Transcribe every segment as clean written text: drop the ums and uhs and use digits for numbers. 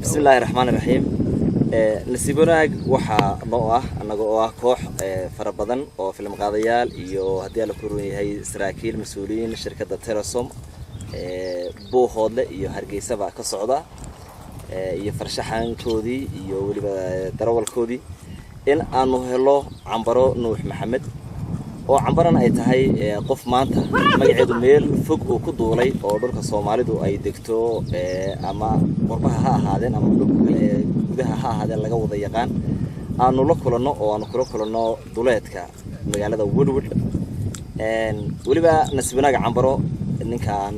بسم الله الرحمن الرحيم نسيبوناك وحا نوعه أنه كوح فربضن أو في المقاضيال إيو هدي على كوروني هاي سراكيل مسؤولين شركة تيراسوم بو هودلة إيو هرقي سبع كصعودة إيو فرشحان كودي إيو وليبا دروال كودي إن أنه هلو عنبرو نوح محمد oo cambaran ay tahay qof maanta magaceedu meel fog oo ku duulay oo dhulka Soomaalidu ay degto ama qorbaha ha ahaadeen ama dhulka kale gudaha ha ahaadeen laga wada yaqaan aanu la kulano oo aanu kula kulano duleedka magaalada Woodwood waliba nasibnaaga cambaro ninkan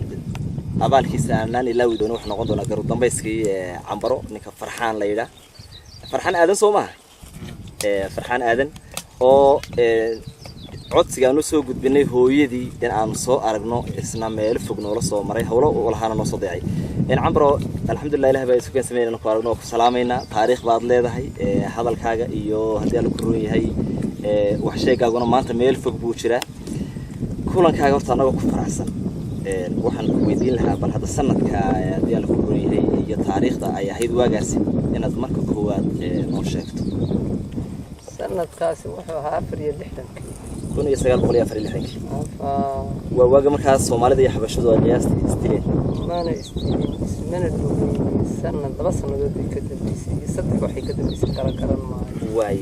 abaalkiisa aan ilaawi doono wax noqon doona garu dambayskii cambaro ninka farxaan la yiraahdo farxaan aadan Soomaali farxaan aadan oo codsiga aanu soo gudbinay hooyadii in aan soo aragno isna meel fog noola soo maray hawlo walahaana noo soo deecay in cambaro alxamdulillah ilaahay baa isku keensameeyna ku aragno ku salaamayna taariikh baad leedahay hadalkaaga iyo hadii aan ku roon yahay wax sheegaaguna maanta meel fog buu jiraa kulankaaga horta anaga ku faraxsan waxaan ku weydiin lahaa bal hada sanadka hadii aan ku roon yahay iyo taariikhda ay ahayd waagaasi inaad marka koowaad noo sheegto sanadkaasi wuxuu ahaa 64 كون يسقال قولي أفريل حنك. وواجه مركز سومالي ده حبشة ده جاست استيلين. ما أنا استيلين من الدولي سنة بس أنا بدي كده بيسي صدق واحد كده بيسي كران معي. واي.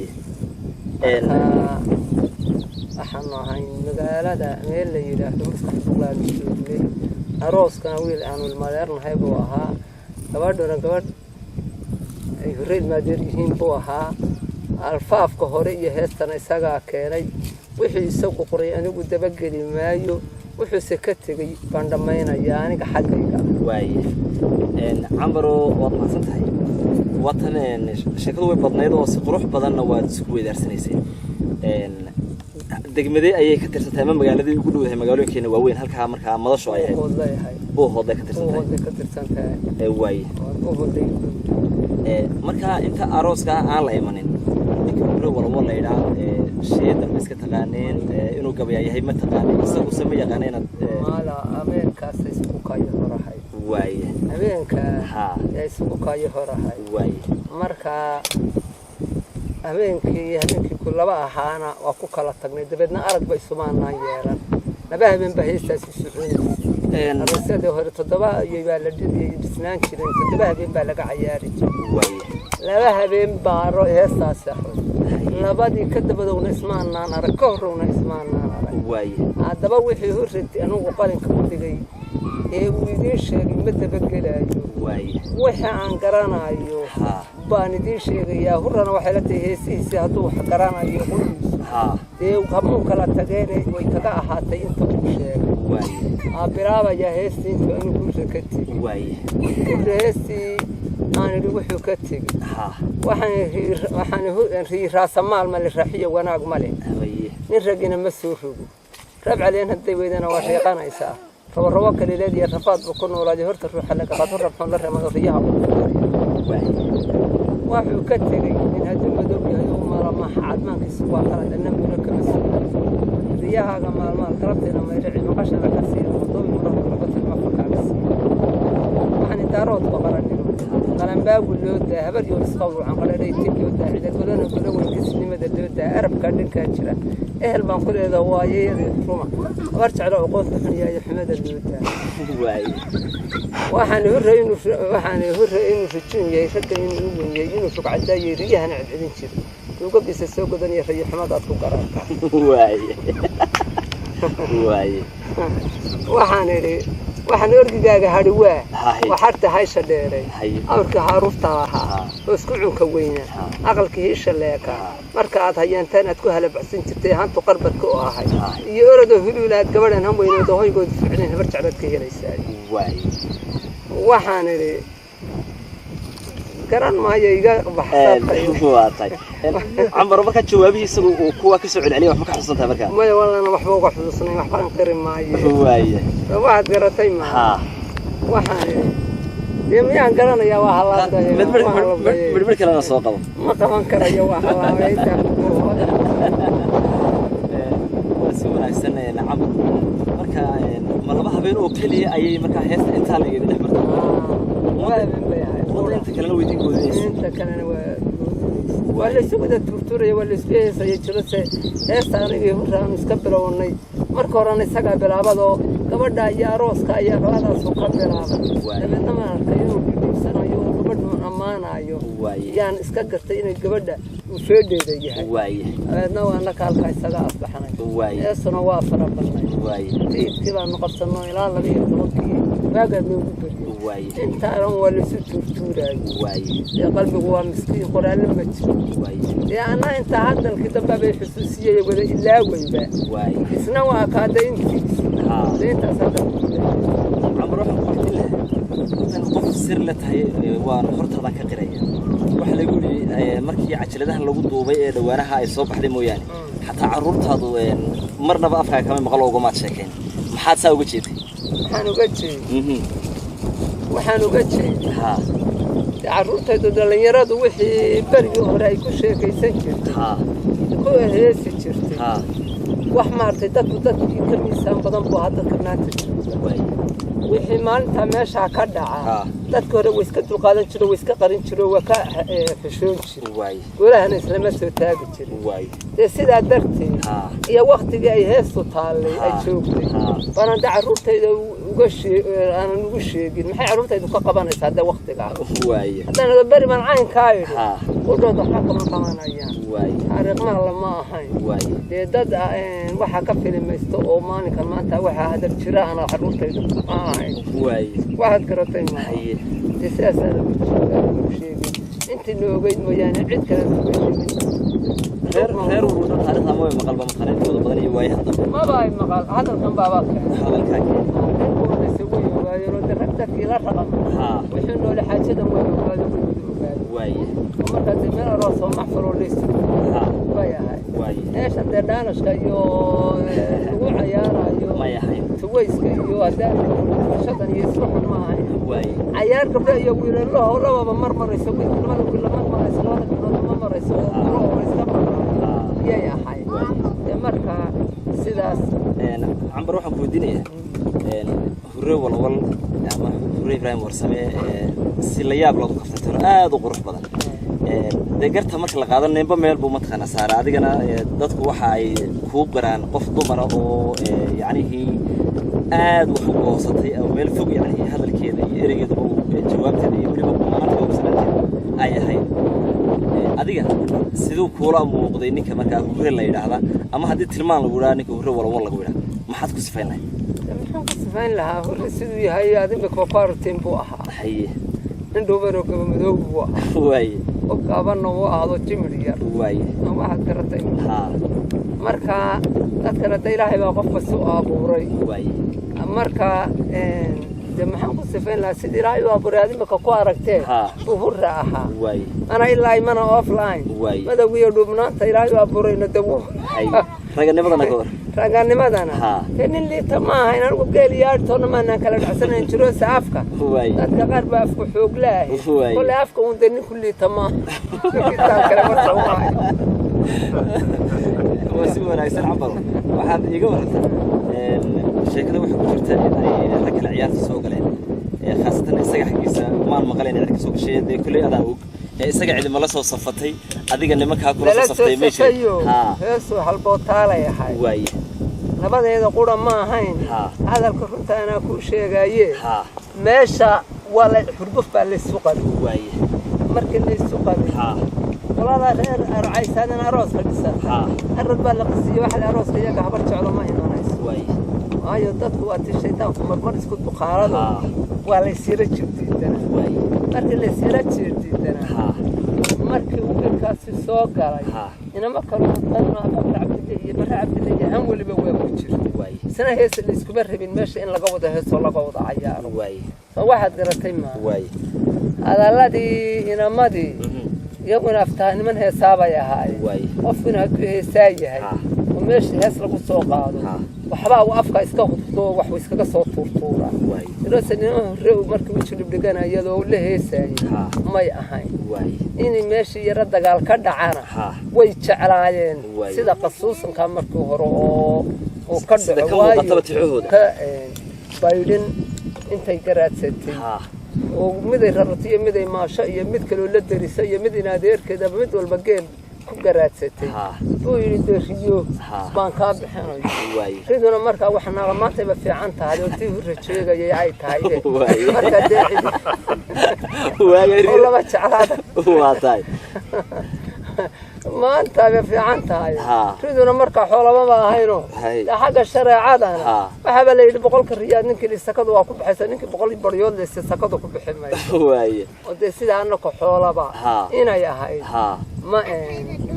أحنا هاي مقالة ده ميل اللي يراه مفتاح فوق اللي أروس كان ويل أنا المدار نهاي بوها. كبرد ولا كبرد يفرد ما دريهم بوها. الفاف كهوري هستنا يسقى كيري وحي يسوق قري أنا قد بقلي مايو وحي سكتي بندمينا يعني كحقيقة واي عمرو وطن سنتهي وطن شكله بدنيده وسقروح بدلنا وسكوي درسنيسين degmadee ayay ka tirsantahay ma magaaladii ugu dhow yahay magaalooyinkeena waaweyn halka markaa madasho ay boo hooday ka tirsantahay waay marka inta arooska aan la imanin walba la yiraahdo sheeda iska taqaaneen inuu gabayaa yahay ma taqaaneen isagu sama yaqaaneen mala ameenkaas isku kaayo horahay waay ameenka isku kaayo horahay waay marka ameenkii kulaba ahaana waa ku kala tagnay dabadna arag bay sumaanaan yeeran laba habeen baa heestaas socon aroosyada hore todoba iyo baa la dhisnaan jiray todoba habeen baa laga ciyaari waay laba habeen baa heestaas labadii ka dabadowna ismaanaan arag ka horowna ismaanaan arag waay hadaba wixii horreeyay anigu qalinka ku dhigay uu idin sheegay ma dabagelayo waay waxa aan garanayo baan idin sheegayaa horrana waxa la tahay heesiisi hadduu wax garanayo qabuun kala tageen way kaga ahaatay inta uu sheegay waay bilaabaya heestii inta anigu ku shakati waay heestii أنا اللي وحده كتير. وحنا رأس مال مال رحية وناق ماله. نرجعنا مسوره. ربع علينا الدويدنا وشيقنا إساء. فالرواق الذي يرفض بكون ولادي هرت الروح لك قد رب حول الله ما ضيها. وحده كتير من هذا المدوب يوم ما حد ما كسبوا خلاص النبي لك مسوره. ضيها جمال مال كربتنا ما يرجع مقاشنا كسير وضوي مرة ربط المفك على السير. وحنا دارود بقرني. قلم باقول له ده هبر يورسقوا عن قلنا يتبي وده عدة كلنا كلنا ونقسم مدة ده عرب كان كاتشرة ما كل هذا وايد روما ورجع له عقود يا حمد الدودة واي وحن هو إنه في الدنيا يشكل إنه شو قاعد يريها نعد عدين شيء يوقف بس السوق دنيا في حمد أطلق قرار واي waxaan orgigaaga hadhawaa waxarta haysa dheeray awrka haruufta lahaa isku cunka weyna aqalka hiisha leeka marka aad hayantaan aad ku halabacsan jirtay hantu qarbadka oo ahay iyo orado huluulaad gabadhan han weynooda hoygood ficneen habar jaclad ka helaysaa waxaan garan maayo iga baxsatay عمر ما كان جوابي يسوي وكوا كسر عليه وما كان حصلتها مركان ما والله أنا محبوب حصلني محبان قريب معي وايه واحد قرتين معه واحد يوم قرنا يا واحد من كلام سوقه ما كمان كره يا واحد سوى السنة نعم مركا مرة بها بينه وكلي أي مركا هيس إنت على يده مركا inta kalena weydii goodaysa inta kalena waa la isugu turturay waa la isku heesay jirase heesta aniga horaan iska bilownay marka horena isaga bilaabado gabadha iyo arooska ayaa labadaas ka bilaabay dadna ma arkay inuu dhibsanayo gabadhu amaanayo yaan iska gartay inay gabadha u feedeeda yahay adna waa la kaalka isaga asbaxnay heestuna waa farabaxnay tiibkii baan qabsanno ilaa laga yeelay واجد موجود أنت أنا ولا ستورتوري يا قلبي هو مسكين قرآن المجد يا أنا أنت هذا الكتاب بحساسية يقول إلا ويبا سنوا كادين أنت صدق عمره قلت له نقف السر لتهي وأنا حرت هذا كقرية واحد يقول لي مركي عجلتها اللي قدوا بي دوانها الصبح دي موياني حتى عرورت هذا مرنا بقى فيها كمان مغلوا وقمات شاكين محد ساوي شيء waxaan uga jeeday carruurtaydu dhalinyaradu wixii barigii hore ay ku sheekaysan jirtay ku heesi jirtay wax maartay dadkii ka miisaan badan buu hadda ka maanta jirtay wixii maalinta meesha ka dhaca dadka hore way iska dulqaadan jiro way iska qarin jiro waa ka xishoon jiray golahan islama soo taagi jiray sidaa darteed iyo waqtigii ay heestu taallay ay joogtay bana carruurtayda أنا نقول شيء ما هي عروضة يدك قبنا هذا وقت قاعد. هذا أنا بري من عين كايد. وده ضحك من قمان أيام. عارف ما الله ما هاي. ده واحد كفيل ما يستوى ما نكمل ما أنت واحد هذا الشراء أنا عروضة يدك واحد كرتين ما هي. تسأل شيء. أنت لو جيت مجاني عد كلام. خير ورونا هذا ما مقال بمقال وده بدني وايد ما باي مقال هذا كم بابك. هذا الكاكي. ركبتك إلى الرقم وحنو لحاجة واي ومركز من الرأس ومحفر وليس واي إيش الدردانش كيو وعيارة يو تويس كيو هذا شطن يسمح معي واي عيار قبل يقول الله ولا بمرمر يسوي كل مرة يسوي كل مرة يسوي يا حي مركز سلاس عم بروح أقوديني هرّي والله يعني هرّي إبراهيم ورسمه سلياب لو كفتر قروح بدن دقرتها مركل قادر نبى ميل بومتخنا صار عادي أنا ضدك وحاي كوب قران قف ضمرة أو يعني هي وحب وسطي أو ميل فوق يعني هذا الكيد يريد جواب تاني يقول لي ما أنا جواب سنتين هاي adiga sidoo kula muuqday ninka marka hore la yiraahdo ama hadii tilmaan lagu yiraahdo ninka hore wala lagu yiraahdo maxaad ku sifaynay maxaan ku sifayn lahaa hore sidoo yahay adinka ko qaarteen buu ahaa haye indhoobaro gaba madow buu way oo qabanno waa ahdo jimriya way waxa karatay marka dadka ilaahay baa qofka soo abuuray way marka maxaan ku sifayn lahaa sidii ilaahay baa abuuray marka ku aragtee uu hurraaha way أنا إلا إيمانا أوفلاين. ماذا ويا دوبنا تيراي وابوري ندوه. رجعني ماذا نقول؟ رجعني ماذا أنا؟ كن اللي تماه هنا نقول قال يا تونا ما ناكل حسنا نشرو سافكا. أتذكر بافكو حوق لا. كل أفكو وندني كل تماه. واسمه رئيس العبر. واحد يقول شكله وحكي جرتني ركل عيال السوق لين. خاصة السجع حقيسة ما المقالين عندك سوق شيء ده كله أداوك السجع اللي ملا سو صفتي أديك اللي مكها كله صفتي ماشي هسه حلبوتالا يا حي واي نبض هذا قرا ما هين هذا الكرنت أنا كل شيء جايه ماشى ولا حربف بالسوق واي مركز السوق والله غير أرعيس أنا أروس بالسر الرد بالقصي واحد أروس كياك عبرت على ما هنا واي أيوة تدخل الشيطان مرمر يسكت بخارله ولا يصير جديدنا مركي اللي يصير جديدنا مركي وكاس السوق على إنما كانوا برا عبد الله هم واللي بوابه وجر سنة هيس اللي سكبر بين ماشي إن لقوضه هيس ولا قوضه عيار فواحد قرتين ما هذا الذي هنا ماضي يقول أفتح من حسابه يا هاي وفينا هساي هاي وماشي هيس لقوا السوق هذا وحبا وافكا iska huddo wax way iskaga soo tuurtuura ilo sanino reew markii uu jilib dhigana iyadoo la heesay may ahayn inay meeshii yara dagaal ka dhacana way jeclaayeen sida qasuusanka markii hore oo ka dhaco ka baydin intay garaadsatay ومد ررتيه مد ماشا iyo mid kale la darisay iyo mid inaadeerkeeda mid walba geel ku garaadsatay oo yiri riyo baan ka bixinay riduna marka waxna maanta ba fiican tahay oo tii rajeegayay ay tahay marka deecid والله ما جعلها واتاي ما أنت في tahay تريدون مركا حولا ما هينو حق الشريعة أنا وحب اللي بقول كريان نك اللي سكضوا وأكون بحسن نك بقول بريود اللي سكضوا كل بحماية واي ودي سيد عنك حولا بقى هنا يا هاي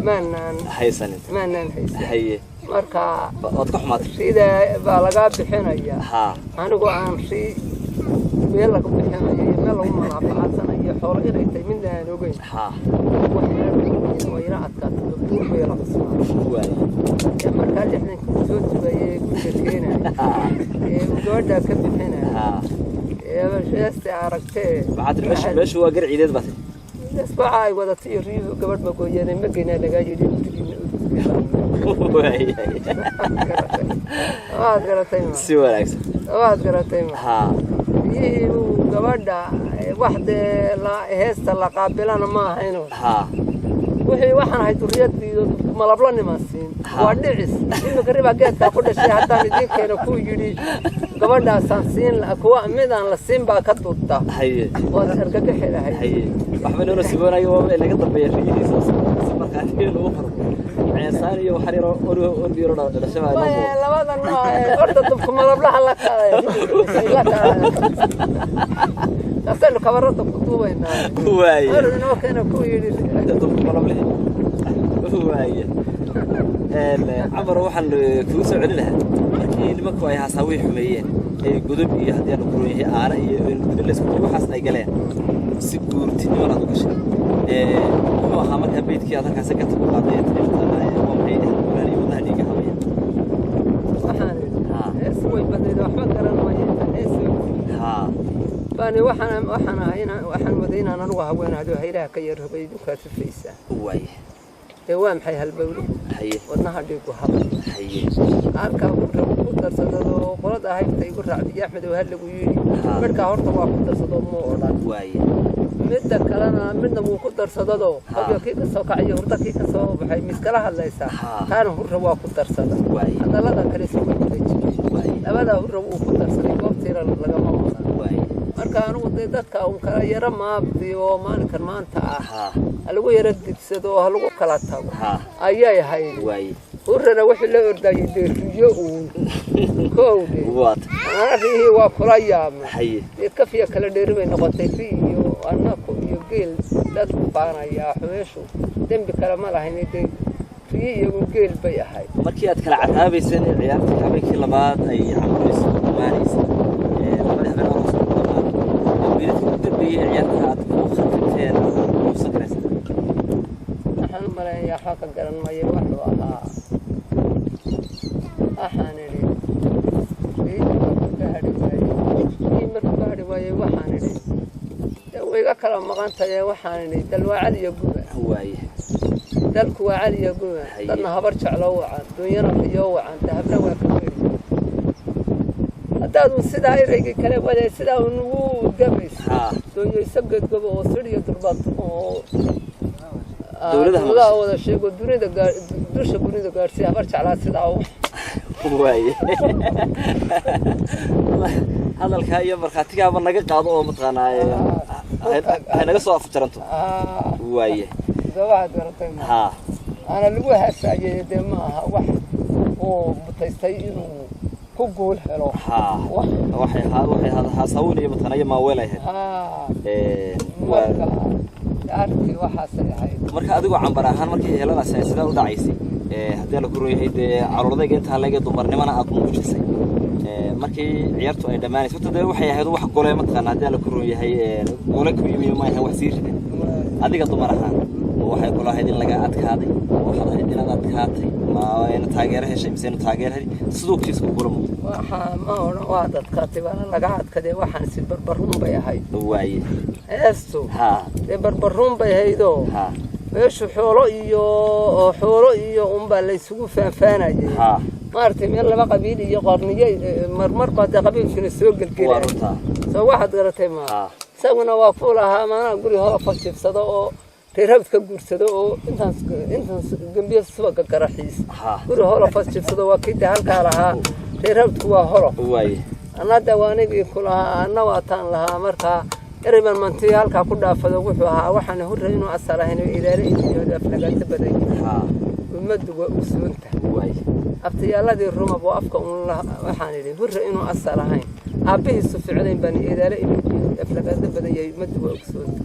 ما نان حيسن ما نان هي مركا أتكح مات سيدا بالغاب بحناية أنا قو عن شيء ميلا كم بحناية ميلا هم عباسنا هي حولا إذا يتمين ده نوجين ويرعت كات الدكتور ويرعت واي لما كان إحنا كنتوت بيه كتيرنا وجوده كم هنا يا مش استعارته بعد مش هو قرع عيدات بس أسبوع عاي وده تيري قبل ما كوينا ما جينا لقاي واي قرأتين سوالك قرأتين وقبل واحدة لا هست لا قابلنا ما هينو وحي وحنا هاي تريد ملابلاني ماسين وادعس إنه قريبا جت كل شيء حتى ندين كانوا كويجري قبل ده سانسين أكوا ميدان لسين باكتوتا هي وأرجع كحيل هي وحملوا نسيبنا يوم اللي قدر بيرجع سمر كاتيل وفر عيساني وحرير أوربيرو للشباب لا هذا ما أرد تبكم ملابلا لك أصله كبرت الخطوبة هنا واي أنا كانوا كويجري تبكم ملابلا واي عمر waxaan ku soo celinahay markii nimanku ay haasawi xumeeyeen ee gudub iyo hadii aan ku yahay aana iyo gudub la isku waxaas ay galeen si guurtinimo la gashay wuxuu ahaa marka beedkii aad halkaas ka tago qaaday اسوي بدي وحبا كران ما يتحسب باني وحنا مدينة أنا نروح وين هذا هيرها كير بيدو كاتفيسة واي دوام حي هالبولو حي والنهار ديكو حب حي أركب قدر صدقه قرض هاي تيقول رعدي أحمد وهلا ويجي مركا هرت ما قدر صدقه مو أوران واي مدة كلامنا مدة مو قدر صدقه قبل كيك السوق عيه هرت كيك السوق بحي مسكلها الله يسا كان هو روا قدر صدقه واي هذا لا ذا كريس واي أبدا هو روا قدر صدقه وقتير لقى واي marka anu dadka uu kala yara maabtiyo maalinkan maanta lagu yara dibsado lagu kala tago ayay ahayd way urana wixii la ordayay deeriyo uu koowde waad arihi waa kula yaama haye kafiya kala dheeribay noqotay fiiyo anako iyo geel dad baanaya xumeeshu dambi kala ma lahayn fiiyo geel bay ahayd markii aad kala caraabaysan ciyaarta habeenkii labaad ay camulayso maanaysa عيالها وخفتين وسكرت نحن ملا يا حاق قرن ما يروح وها أحانري في مركباري ويا وحانري ويا كلام مغانت يا وحانري دلوا علي يقول هواي دلكوا علي يقول لأن هبرت على وعن دنيا في يوعن ذهبنا وكبير هذا السداء يرجع كلام ولا السداء ونو جميس دنيا يسقط قبل وصير تربط دولة هذا الشيء والدنيا ده دوش الدنيا ده قارسي هبرت على السداء واي هذا الخايب مرخاتي قبل نجى قاضي متقنا هاي نجى صوف ترنتو واي ده واحد قرطين أنا اللي هو هساجي ده ما واحد وبتستيقظ كقول هلو waxay hada haasawniyo matanayo ma weelahay arki waxa saxay marka adigu cambar ahaan markii helada sida u dhacaysay hadii la kuroyay caruurdayga inta laga dumarnimana aad muujisay markii ciyaartu ay dhamaanayso tada waxay ahayd wax goolay mataqaan hadii la kuroyay goolay ku yimid ma aha wax siirida adiga dumar ahaan waxay kula ahayd in laga adkaaday waxa ahayd in aad adkaatay ma ayna taageero heshay mise taageeray sidoo kiisku kulmo waxa ma waa dadkaatay bana laga adkaday waxaan si barbaruun bay ahayd waay eesto barbaruun bay haydo meeshu xoolo iyo umba la isugu faafaanayay maartay meel laba qabiil iyo qarniye marmar baad qabiilkina soo galgalay soo waxaad garatay ma isaguna waa ku lahaa maana guri hore fashifsado oo reerabad ka guursado oo intaas gambiyo subaga garaxiis guri hore fashifsado waa kii halka lahaa reerabadku waa hore way anada waanigi kulaha anna waataan lahaa markaa eriban mantii halka ku dhaafado wuxuu ahaa waxaan horreey inuu asalahayn ilaale iyo aflagaanta badan umadu waa usuunta way abtiyaaladii ruma boo afka waxaan idhi horreey inuu asalahayn aabihiisu ficnayn baan ilaale iyo aflagaanta badan yahay umadu waa usuunta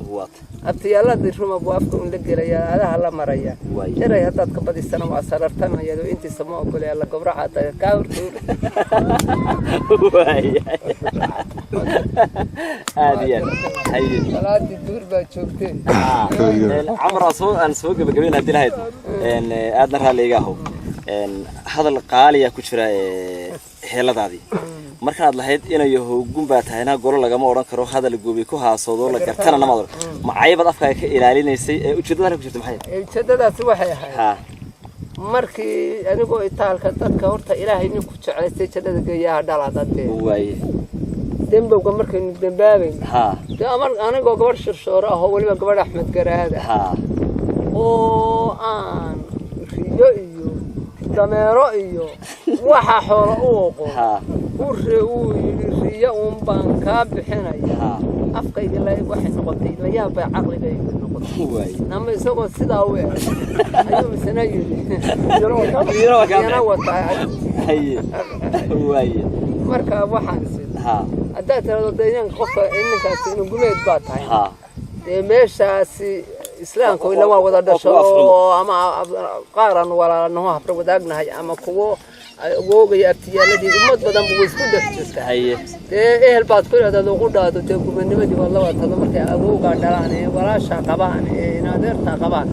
abtiyaaladii ruma boo afka la gelaya adaha la maraya eray hadaad ka badisana waa sarartamayado intii sama ogolay la gowraca ka hortay way aadiyan haye salaadi duur baa joogtay amra soo aan soo gabagabeynaa dilahayd aadna raaliga aho hadal qaaliya ku jira heeladaadii markaad lahayd inay hoogun baa tahayna golo lagama oran karo hadal goobi ku haasoodo la gartana nama macaybad afka ka ilaalinaysay ujeedada ku jirta maxay ujeedadaasi waxay ahayd markii anigoo itaalka dadka horta ilaahay nin ku jeclaystay jannada geeyaha dhalaadade way dembowga markaynu dembaabayn anigoo gabadh shirshoore ah oo weliba gabadh Axmed Garaada oo aan riyo iyo dameero iyo waxa xoolo u oqon riyo baan ka bixinaya afkayga la waxay noqotay la yaab ay caqligayga noqotay nama isagoo sidaa u ayuu misanayo yana wata way marka waxaan haddaad tirado deegaanka qofka ninkaas inuu gumeed baa tahay meeshaasi islaamku ila waa wada dhasho ama qaaran walaalaha habra wadaagnahay ama kuwo awooga abtiyaaladii ummad badan buu isku dhex jirtay ehel baad ku leedahay ugu dhaado gumanimadii wala watada markay awooga dhalaan walaasha qabaan inaadeerta qabaan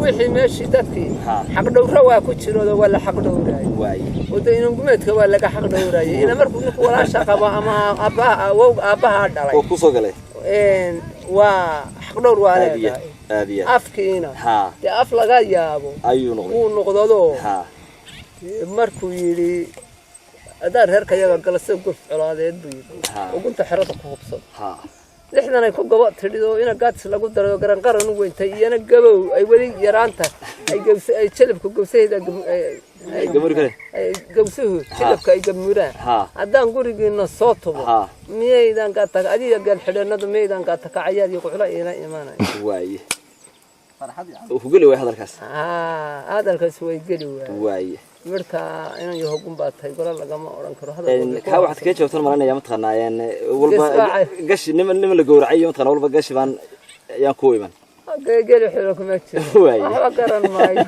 wixii meeshii dadkii xaq dhowra waa ku jiroodo wala xaq dhowraay oo inuu gumeedka waa laga xaq dhowraay ila markuu ninku walaasha qabo ama aabaha dhalay oo ku soo galay waa xaq dhowr waa leedahay afkiina af laga yaabo ayuu noqdo markuu yiri adar reerka yaga galasay guf colaadeed buu ugunta xirada ku hubsad lixdan ay ku gabo tirido ina gaadis lagu daro garan qaran u weentay iyana gabow ay wali yaraanta ay gabsay ay jilibku gabsayda ay gamur kale ay gabsuhu jilibka ay gamuraan hadaan gurigeena soo tubo miyaydan ka tag adiga gal xidhanadu miyaydan ka tag cayaad iyo quxla ila iimaanay waaye farxad uu gali way hadalkaas hadalkaas way gali waaye marka inaan yahogun baa tahay gora lagama oran karo hadalka ka waxaad ka joogtan maranaya ma taqaanayeen walba gashi nima la gowracay ma taqaan walba gashi baan yaan ku iman gali xiro kuma jiro waxa garan maayo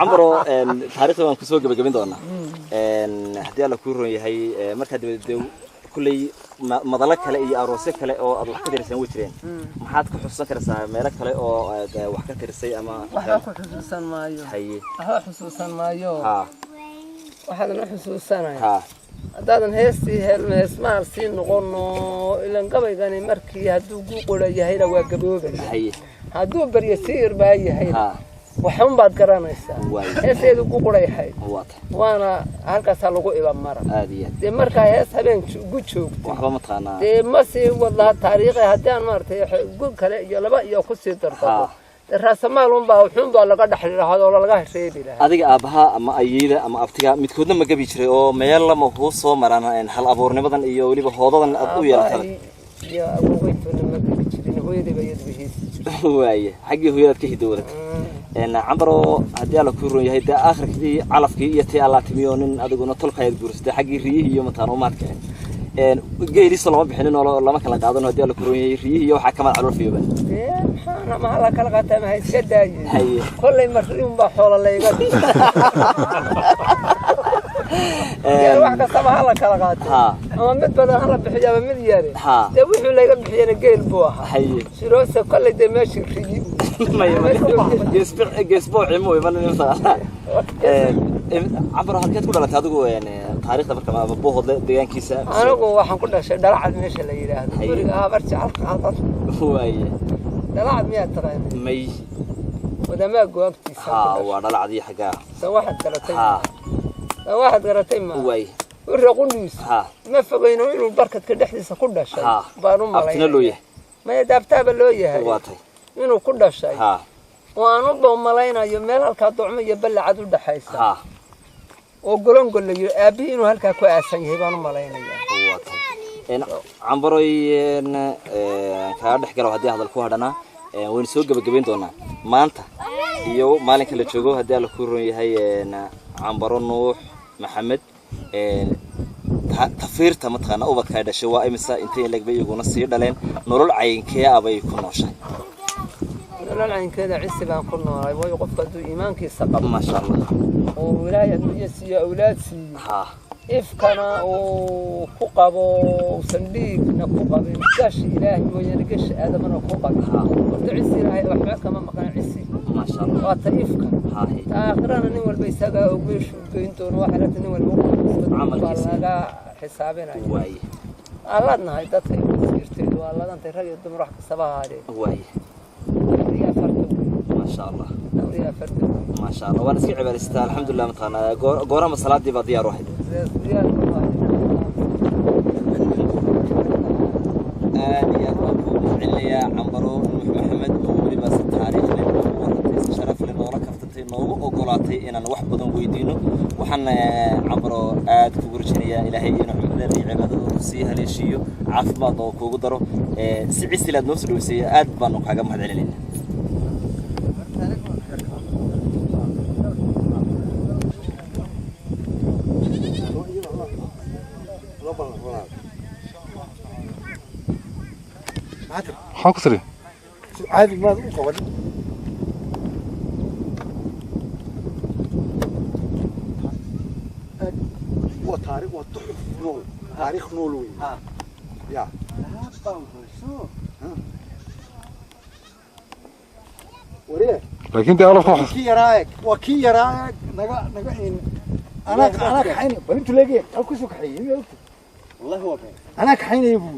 amro taariikhda waan ku soo gabagabin doonaa hadii la ku roon yahay marka dib kulay madala kale iyo aroosyo kale oo aad wax ka tirsan wajireen maxaad ku xusuusan kartaa meel kale oo aad wax ka tirsay ama waxa ku xusuusan maayo haye waxa xusuusan maayo waxaan xusuusanahay hadaan heestii helmees maar si noqono ilan gabaygani markii haduu gu qorayahay waa gaboobay haye haduu baryasiir baa yahay waxaan baad garanaysaa heeseedu ku qorayahay waana halkaas lagu iba mara de marka hees habeen gu joogto waxba ma taqaanaa de ma si wada taariikhi hadaan maartay gud kale iyo laba iyo ku sii darto raasamaal baa wuxuu baa laga dhaxliraado laga hesheeyay adiga aabaha ama ayida ama abtiga midkoodna ma gabi jiray oo meel lama ku soo maraan hal abuurnimadan iyo waliba hoodadan aad u yeelatay ya awgeeytuna ma gabi jirin hooyadii bay yadbihiis waaye xaqii hooyada ka hidowday عمرو هدي على كورون يهدا آخر كذي علف كي يتي على تميونين أدقون طلقة يدبرس ده حقي ريه يوم تانومات كان جاي لسه بحنين ولا ما كلا قاعدين هدي على كورون يريه يو حكم على الفيو بن أنا ما على كلا قاعد ما هي سكدة كل مريم بحول الله يقول يا واحد صباح الله كلا قاعد أما مد بدل هلا بحجاب مدياري تبوح ولا يقول بحجنا جيل بوها شروسه كل ده ماشي ريه ما يسبوع عمو يبان نفسه عبر هالكات كلها تادقوا يعني تاريخ ده بركة بوه ديان كيسة أنا أقول واحد كله شيء دلعت مش اللي يراه تقولي برجع على هو أي دلعت 100 ترى مي وده ما قوقتي ودلعت دي حاجة واحد قرتين واحد قرتين ما هو أي الرقونيس ما فقينو إنه البركة كدحدي سكودا شيء بارم ملايين ما يدابتها باللوية هاي إنه كودا شيء وأنا بهم ملايين يومين هالكادوع يبلع عدو دحيسة وقولون قول لي أبي إنه هالكاكو أسنج هبانو ملايين إن عمبروي إن كارد حكروا هدي هذا الكوهرنا ونسوق بجبين دونا ما أنت يو مالك اللي تشوفه هدي على كوري هاي إن عمبرو نوح محمد تفيرته متخنا أو بك هذا شواء مسا إنتي لك بيجون السير دلين نور العين كيا أبي يكون شيء نور العين كذا عسى بان كلنا يبغى يقف قدو إيمانك السقف ما شاء الله وولاية يسيا أولاد سي إفكنا وفقب وصنديق نفقب نقاش إلهي وينقاش هذا من الفقب وتعسي إلهي وحبك كمان مكان عسي ما شاء الله وتإفك آخرنا نول بيساقا وبيش وبينتون واحدة نول مقصد عمل كيسي حسابنا واي الله نهاي دتي يرتدي والله أنت رجل دم روحك الصباح عليه واي يا فرد ما شاء الله يا فرد ما شاء الله وأنا سكيع بالستان الحمد لله متخنا قرام الصلاة دي بديار واحد يا أبو عليا عمرو نوح محمد ولباس التاريخ للمورد شرف للنورة كفتي نوغو وقولاتي إن أنا واحد بدون ويدينه وحنا عمرو آد كورجنيا إلهي نوح محمد عبادة روسية هليشيو عافما ضو كوغدرو سعيسي لاد نفس روسية آد بانو حاجة محد علينا حاكتري عادي ما قبل وتاريخ وتحف نول تاريخ نولوي يا وريه لكن دي أعرف واحد وكي رايك نجا أنا كحيني بنتو لاقي أو كسو كحيني والله هو أنا كحيني يبو